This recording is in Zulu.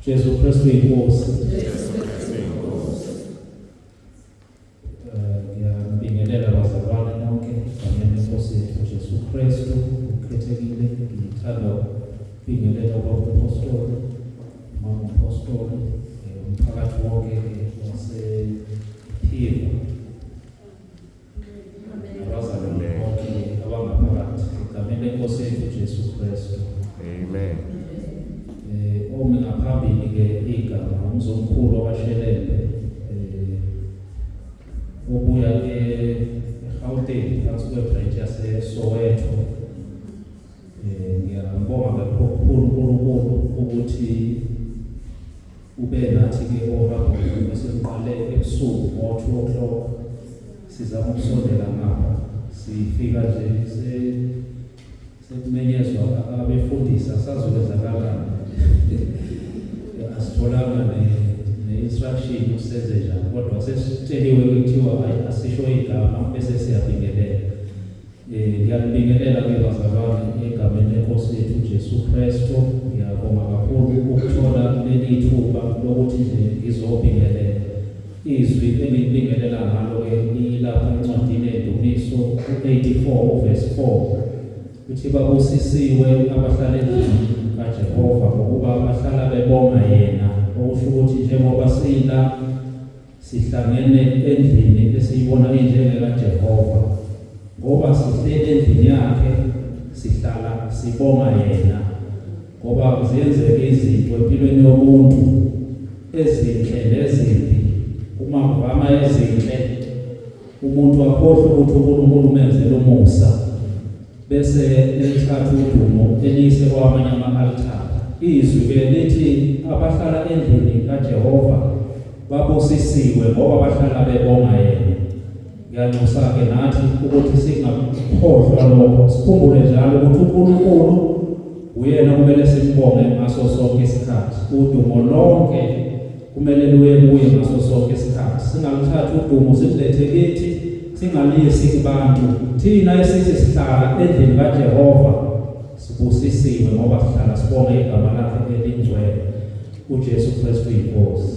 Jesu Kristu inkosi. Ngiyabingelela abazalwane bonke egameni lenkosi yethu Jesu Kristu ukhethekile. Ngithanda ukubingelela ubapostoli, mama apostoli, umphakathi wonke wasephiwa, abazalwane bonke abangaphakathi egameni lenkosi yethu Jesu Kristu. Amen. Ome ngaphambili-ke igama umzomkhulu wabashelele obuya eGauteng phansi kwebranch yaseSoweto. Ngiyambonga kakhulu uNkulunkulu ukuthi ube nathi-ke ohabule besiqale ebusuku ngo-2 o'clock sizama ukusondela ngapha, sifika nje sekumenyezwa abefundisa sazokwenzakalani. Asitholanga ne-instruction usenze njani, kodwa sesitsheliwe kuthiwa asisho igama bese siyabingelela. Ngiyabingelela-ke bazalwane egameni lenkosi yethu Jesu Kristu. Ngiyabonga kakhulu ukuthola leli thuba lokuthi nje ngizobingelela. Izwi engibingelela ngalo-ke lilapha encwadini yeNdumiso 84 verse 4. Kuthi babusisiwe abahlala endlini kaJehova ngokuba bahlala bebonga yena. Okusho ukuthi njengoba sihlangene endlini esiyibona njengekaJehova, ngoba sihleli endlini yakhe sihlala sibonga yena, ngoba ziyenzeka izinto empilweni yomuntu ezinhle nezimbi. Uma kuvama ezinhle umuntu akhohlwe ukuthi uNkulunkulu umenzele umusa, bese elithatha udumo elise kwamanye ama-altar. Izwi-ke lithi abahlala endlini kaJehova babusisiwe ngoba bahlala bebonga yena. Ngiyanxusa-ke nathi ukuthi singakhohlwa lokho, sikhumbule njalo ukuthi uNkulunkulu uyena kumele simbonge ngaso sonke isikhathi. Udumo lonke kumele luye kuye ngaso sonke isikhathi. Singaluthathi udumo silethe kithi, singaliyisi kubantu. Thina esithi sihlala endlini kaJehova sibusisiwe ngoba sihlala sibonge igama lakhe elingcwele, uJesu Kristu inkosi.